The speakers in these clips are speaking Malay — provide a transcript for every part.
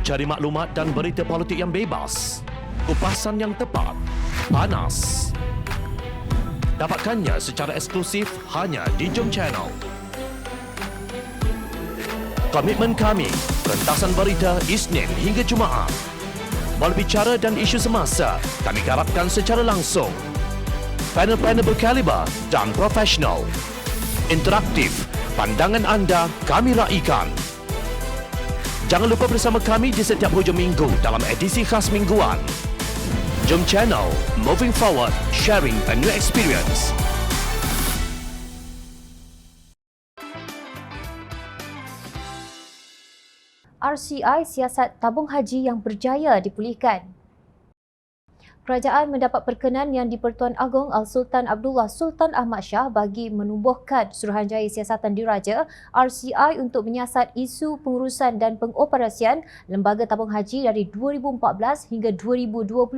Cari maklumat dan berita politik yang bebas, kupasan yang tepat, panas. Dapatkannya secara eksklusif hanya di Jom Channel. Komitmen kami, pentasan berita Isnin hingga Jumaat. Berbicara dan isu semasa, kami garapkan secara langsung. Panel-panel berkaliber dan profesional. Interaktif, pandangan anda kami raikan. Jangan lupa bersama kami di setiap hujung minggu dalam edisi khas mingguan. Jom Channel, moving forward, sharing a new experience. RCI siasat tabung haji yang berjaya dipulihkan. Kerajaan mendapat perkenan yang di-Pertuan Agong Al-Sultan Abdullah Sultan Ahmad Shah bagi menubuhkan Suruhanjaya Siasatan Diraja RCI untuk menyiasat isu pengurusan dan pengoperasian Lembaga Tabung Haji dari 2014 hingga 2020.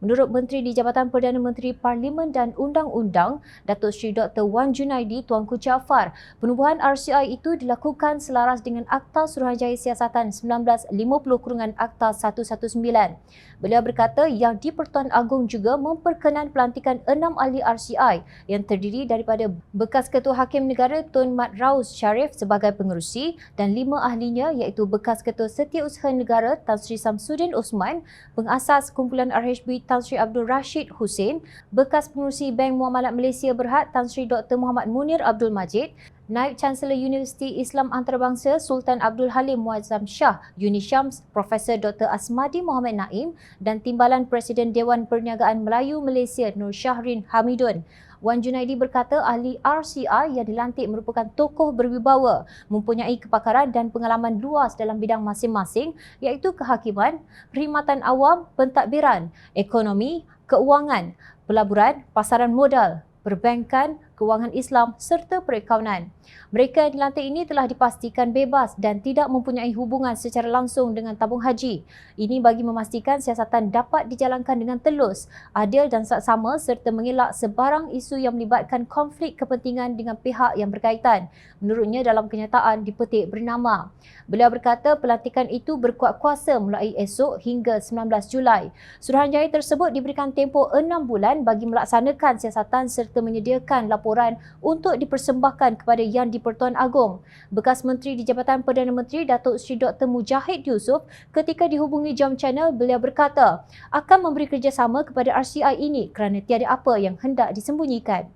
Menurut Menteri di Jabatan Perdana Menteri Parlimen dan Undang-Undang, Datuk Seri Dr. Wan Junaidi Tuanku Jaafar, penubuhan RCI itu dilakukan selaras dengan Akta Suruhanjaya Siasatan 1950/Akta 119. Beliau berkata yang di-Pertuan Agong juga memperkenan pelantikan 6 ahli RCI yang terdiri daripada bekas Ketua Hakim Negara Tun Mat Raus Sharif sebagai pengerusi dan 5 ahlinya iaitu bekas Ketua Setiausaha Negara Tan Sri Samsudin Osman, pengasas kumpulan RHB Tan Sri Abdul Rashid Hussein, bekas pengerusi Bank Muamalat Malaysia Berhad Tan Sri Dr. Muhammad Munir Abdul Majid, Naib Chancellor Universiti Islam Antarabangsa Sultan Abdul Halim Muazzam Shah UniSyams Profesor Dr. Asmadi Mohamed Naim dan Timbalan Presiden Dewan Perniagaan Melayu Malaysia Nur Syahrin Hamidun. Wan Junaidi berkata ahli RCI yang dilantik merupakan tokoh berwibawa, mempunyai kepakaran dan pengalaman luas dalam bidang masing-masing iaitu kehakiman, perkhidmatan awam, pentadbiran, ekonomi, keuangan, pelaburan, pasaran modal, perbankan, kewangan Islam serta perakaunan. Mereka yang dilantik ini telah dipastikan bebas dan tidak mempunyai hubungan secara langsung dengan tabung haji. Ini bagi memastikan siasatan dapat dijalankan dengan telus, adil dan saksama serta mengelak sebarang isu yang melibatkan konflik kepentingan dengan pihak yang berkaitan. Menurutnya dalam kenyataan dipetik bernama. Beliau berkata pelantikan itu berkuat kuasa mulai esok hingga 19 Julai. Suruhanjaya tersebut diberikan tempoh 6 bulan bagi melaksanakan siasatan serta menyediakan laporan untuk dipersembahkan kepada Yang di-Pertuan Agong. Bekas Menteri di Jabatan Perdana Menteri Datuk Seri Dr. Mujahid Yusof ketika dihubungi Jom Channel, beliau berkata akan memberi kerjasama kepada RCI ini kerana tiada apa yang hendak disembunyikan.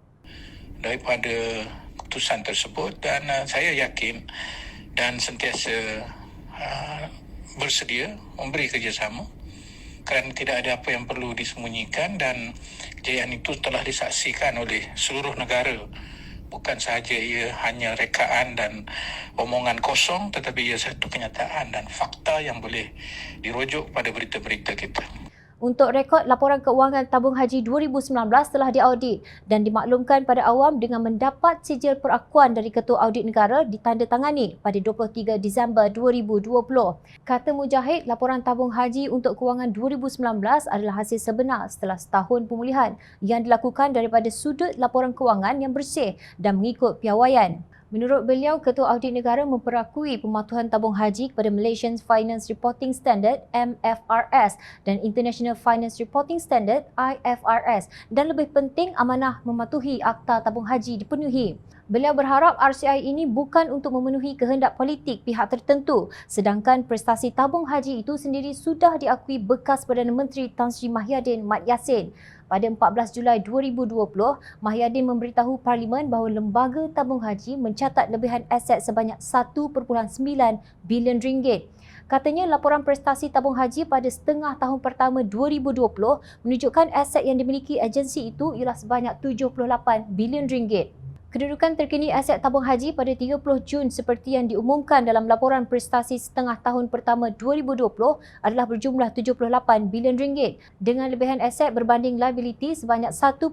Daripada keputusan tersebut dan saya yakin dan sentiasa bersedia memberi kerjasama kerana tidak ada apa yang perlu disembunyikan dan kejayaan itu telah disaksikan oleh seluruh negara. Bukan sahaja ia hanya rekaan dan omongan kosong tetapi ia satu kenyataan dan fakta yang boleh dirujuk pada berita-berita kita. Untuk rekod laporan keuangan tabung haji 2019 telah diaudit dan dimaklumkan pada awam dengan mendapat sijil perakuan dari Ketua Audit Negara ditandatangani pada 23 Disember 2020. Kata Mujahid, laporan tabung haji untuk keuangan 2019 adalah hasil sebenar setelah setahun pemulihan yang dilakukan daripada sudut laporan keuangan yang bersih dan mengikut piawaian. Menurut beliau, Ketua Audit Negara memperakui pematuhan tabung haji kepada Malaysian Finance Reporting Standard MFRS dan International Finance Reporting Standard IFRS dan lebih penting amanah mematuhi Akta Tabung Haji dipenuhi. Beliau berharap RCI ini bukan untuk memenuhi kehendak politik pihak tertentu sedangkan prestasi tabung haji itu sendiri sudah diakui bekas Perdana Menteri Tan Sri Mahyadin Mat Yassin. Pada 14 Julai 2020, Mahyadin memberitahu Parlimen bahawa lembaga tabung haji mencatat lebihan aset sebanyak 1.9 bilion ringgit. Katanya laporan prestasi tabung haji pada setengah tahun pertama 2020 menunjukkan aset yang dimiliki agensi itu ialah sebanyak 78 bilion ringgit. Kedudukan terkini aset tabung haji pada 30 Jun seperti yang diumumkan dalam laporan prestasi setengah tahun pertama 2020 adalah berjumlah 78 bilion ringgit dengan lebihan aset berbanding liability sebanyak 1.9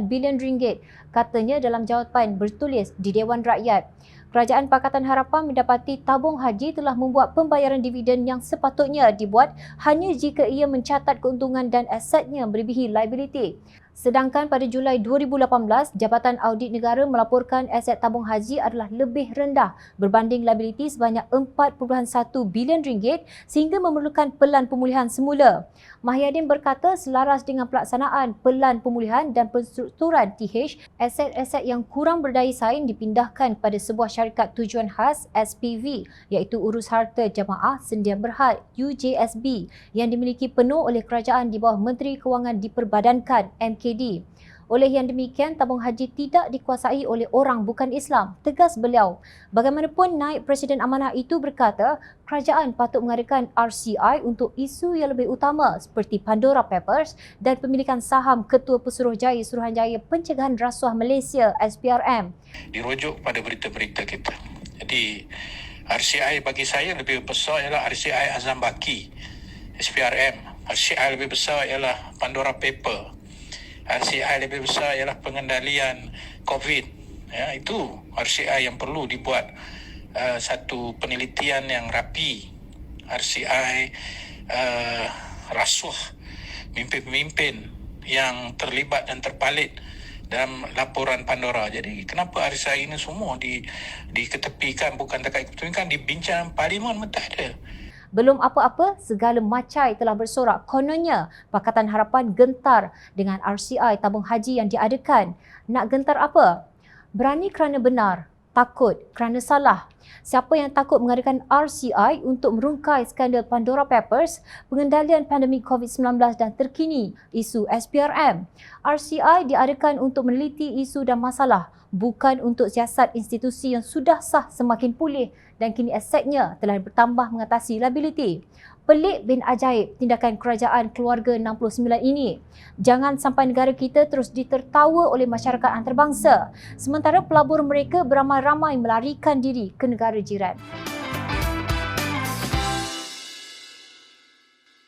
bilion ringgit, katanya dalam jawapan bertulis di Dewan Rakyat. Kerajaan Pakatan Harapan mendapati tabung haji telah membuat pembayaran dividen yang sepatutnya dibuat hanya jika ia mencatat keuntungan dan asetnya melebihi liability. Sedangkan pada Julai 2018, Jabatan Audit Negara melaporkan aset tabung haji adalah lebih rendah berbanding liabiliti sebanyak 4.1 bilion ringgit sehingga memerlukan pelan pemulihan semula. Mahyadin berkata selaras dengan pelaksanaan pelan pemulihan dan penstrukturan TH, aset-aset yang kurang berdaya saing dipindahkan kepada sebuah syarikat tujuan khas SPV iaitu Urus Harta Jamaah Sendian Berhad UJSB yang dimiliki penuh oleh kerajaan di bawah Menteri Kewangan diperbadankan MKD. Oleh yang demikian, tabung haji tidak dikuasai oleh orang bukan Islam, tegas beliau. Bagaimanapun, Naib Presiden Amanah itu berkata kerajaan patut mengadakan RCI untuk isu yang lebih utama seperti Pandora Papers dan pemilikan saham Ketua Pesuruhjaya Suruhanjaya Pencegahan Rasuah Malaysia SPRM. Dirujuk pada berita-berita kita. Jadi RCI bagi saya lebih besar ialah RCI Azam Baki SPRM. RCI lebih besar ialah Pandora Paper. RCI lebih besar ialah pengendalian COVID. Ya, itu RCI yang perlu dibuat satu penelitian yang rapi. RCI rasuah pemimpin-pemimpin yang terlibat dan terpalit dalam laporan Pandora. Jadi kenapa RCI ini semua diketepikan, bukan terkait kepentingan, dibincang Parlimen pun tak ada. Belum apa-apa, segala macai telah bersorak. Kononnya, Pakatan Harapan gentar dengan RCI tabung haji yang diadakan. Nak gentar apa? Berani kerana benar, takut kerana salah. Siapa yang takut mengadakan RCI untuk merungkai skandal Pandora Papers, pengendalian pandemik COVID-19 dan terkini isu SPRM. RCI diadakan untuk meneliti isu dan masalah, bukan untuk siasat institusi yang sudah sah semakin pulih dan kini asetnya telah bertambah mengatasi liabiliti. Pelik bin ajaib tindakan kerajaan keluarga 69 ini. Jangan sampai negara kita terus ditertawa oleh masyarakat antarabangsa, sementara pelabur mereka beramai-ramai melarikan diri ke negara jiran.